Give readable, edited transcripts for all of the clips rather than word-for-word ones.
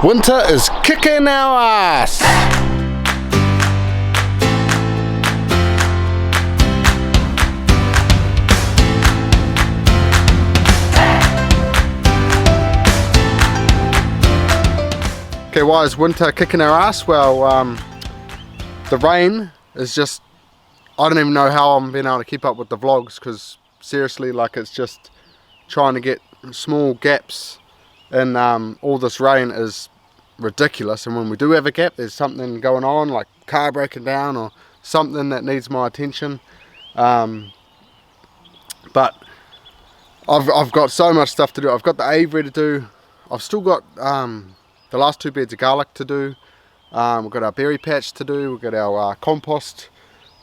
Winter is kicking our ass! Okay, why is winter kicking our ass? Well, the rain is just, I don't even know how I'm being able to keep up with the vlogs, because seriously, like, it's just trying to get small gaps in all this rain is ridiculous. And when we do have a gap, there's something going on, like car breaking down or something that needs my attention. But I've got so much stuff to do. I've got the aviary to do. I've still got the last 2 beds of garlic to do. We've got our berry patch to do. We've got our compost,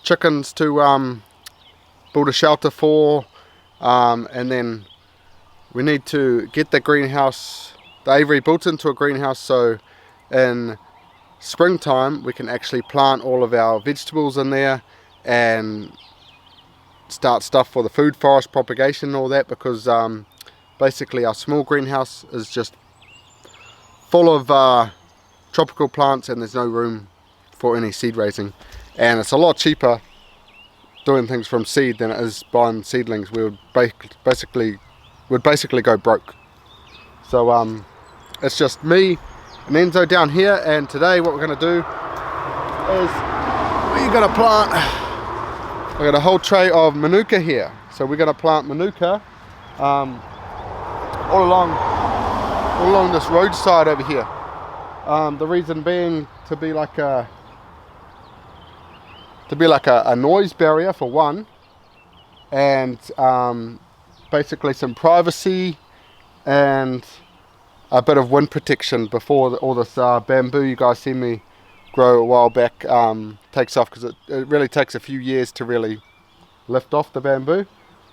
chickens to build a shelter for, and then we need to get the greenhouse, the aviary built into a greenhouse, so in springtime we can actually plant all of our vegetables in there and start stuff for the food forest propagation and all that, because basically our small greenhouse is just full of tropical plants and there's no room for any seed raising, and it's a lot cheaper doing things from seed than it is buying seedlings. We would basically go broke. So it's just me and Enzo down here, and today what we're going to do is we're going to plant, I've got a whole tray of Manuka here, so we're going to plant Manuka all along this roadside over here. The reason being to be like a noise barrier for one, and basically some privacy and a bit of wind protection before all this bamboo you guys see me grow a while back takes off, because it really takes a few years to really lift off the bamboo.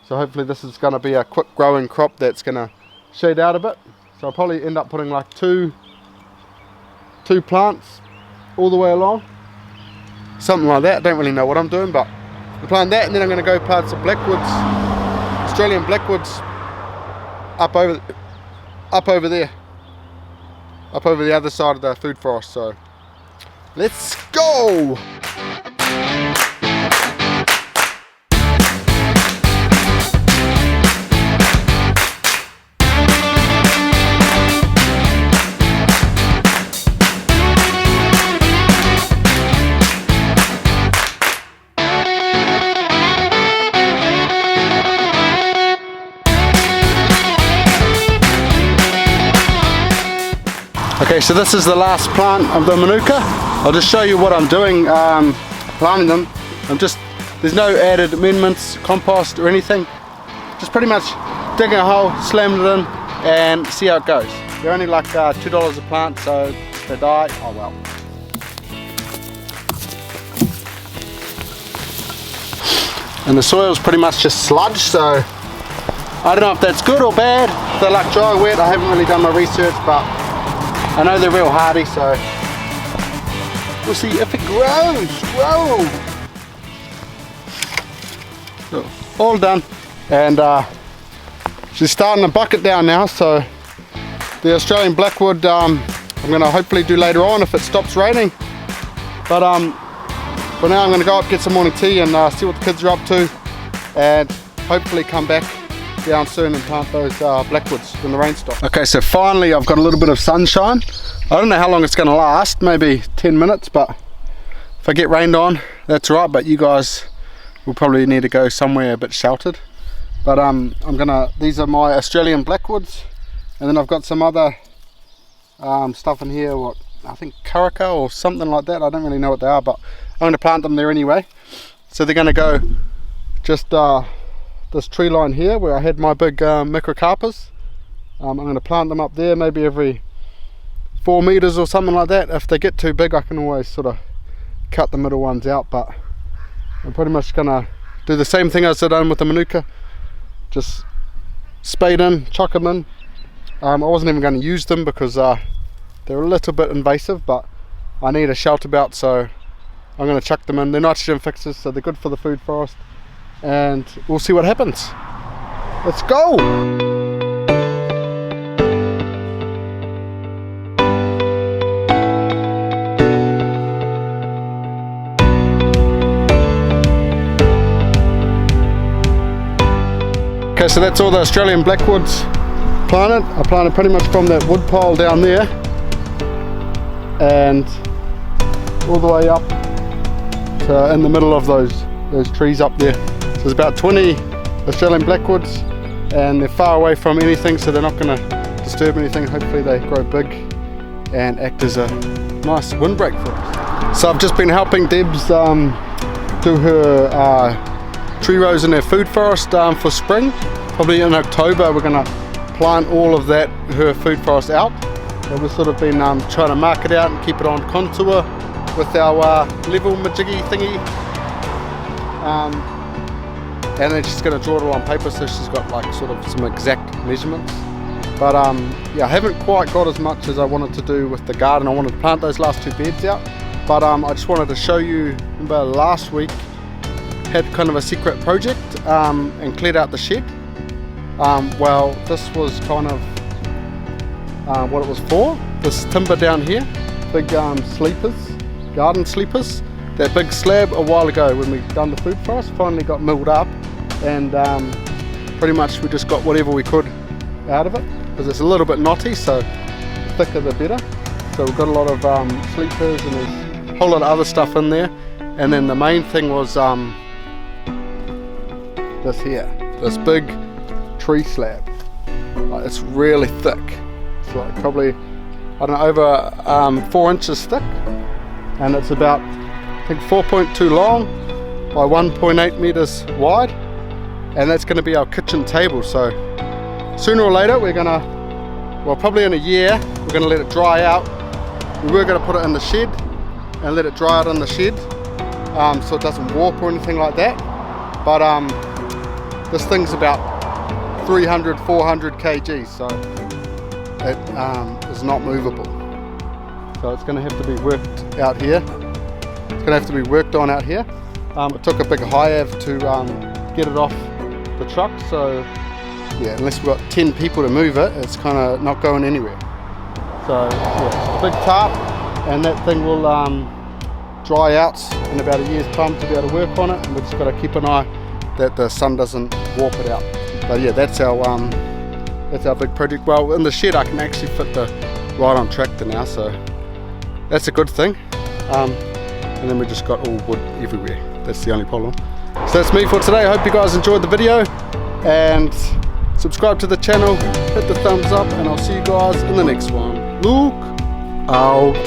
So hopefully this is going to be a quick growing crop that's going to shade out a bit. So I'll probably end up putting like two plants all the way along, something like that. I don't really know what I'm doing, but I'm planting that, and then I'm going to go plant some blackwoods, Australian blackwoods, up over there, up over the other side of the food forest. So let's go! Okay, so this is the last plant of the Manuka. I'll just show you what I'm doing planting them. There's no added amendments, compost or anything. Just pretty much digging a hole, slamming it in, and see how it goes. They're only like $2 a plant, so if they die, oh well. And the soil's pretty much just sludge, so I don't know if that's good or bad. If they like dry or wet, I haven't really done my research, but I know they're real hardy, so we'll see if it grows. Whoa! So, all done, and she's starting to bucket down now. So the Australian blackwood, I'm going to hopefully do later on if it stops raining. But for now, I'm going to go up, get some morning tea, and see what the kids are up to, and hopefully come back down soon and plant those blackwoods when the rain stops. Okay, so finally I've got a little bit of sunshine. I don't know how long it's going to last, maybe 10 minutes, but if I get rained on, that's right. But you guys will probably need to go somewhere a bit sheltered. But these are my Australian blackwoods, and then I've got some other stuff in here, what I think Karaka or something like that. I don't really know what they are, but I'm going to plant them there anyway. So they're going to go just this tree line here where I had my big microcarpus. I'm going to plant them up there, maybe every 4 meters or something like that. If they get too big, I can always sort of cut the middle ones out, but I'm pretty much going to do the same thing as I done with the Manuka. Just spade in, chuck them in. I wasn't even going to use them because they're a little bit invasive, but I need a shelter belt, so I'm going to chuck them in. They're nitrogen fixers, so they're good for the food forest, and we'll see what happens. Let's go! Okay, so that's all the Australian blackwoods planted. I planted pretty much from that wood pile down there and all the way up to in the middle of those trees up there. So there's about 20 Australian blackwoods, and they're far away from anything, so they're not going to disturb anything. Hopefully they grow big and act as a nice windbreak for us. So I've just been helping Debs do her tree rows in her food forest for spring. Probably in October we're going to plant all of that, her food forest out. So we've sort of been trying to mark it out and keep it on contour with our level majiggy thingy. And then she's going to draw it all on paper, so she's got like sort of some exact measurements. But yeah, I haven't quite got as much as I wanted to do with the garden. I wanted to plant those last 2 beds out, but I just wanted to show you. Remember last week had kind of a secret project and cleared out the shed. Well, this was kind of what it was for. This timber down here, big sleepers, garden sleepers. That big slab a while ago when we done the food forest finally got milled up, and pretty much we just got whatever we could out of it, because it's a little bit knotty, so the thicker the better. So we've got a lot of sleepers, and there's a whole lot of other stuff in there. And then the main thing was this here, this big tree slab. It's really thick. It's like probably, I don't know, over 4 inches thick, and it's about, I think, 4.2 long by 1.8 meters wide, and that's going to be our kitchen table. So sooner or later we're going to, well, probably in a year, we're going to let it dry out. We were going to put it in the shed and let it dry out in the shed, so it doesn't warp or anything like that. But this thing's about 300, 400 kg, so it is not movable. So it's going to have to be worked out here. It's going to have to be worked on out here. It took a big high-av to get it off the truck, so yeah, unless we've got 10 people to move it, it's kind of not going anywhere. So yeah, big tarp, and that thing will dry out in about a year's time to be able to work on it, and we've just got to keep an eye that the sun doesn't warp it out. But yeah, that's our big project. Well, in the shed I can actually fit the ride-on tractor now, so that's a good thing. And then we just got all wood everywhere. That's the only problem. So that's me for today. I hope you guys enjoyed the video, and subscribe to the channel, hit the thumbs up, and I'll see you guys in the next one. Look out.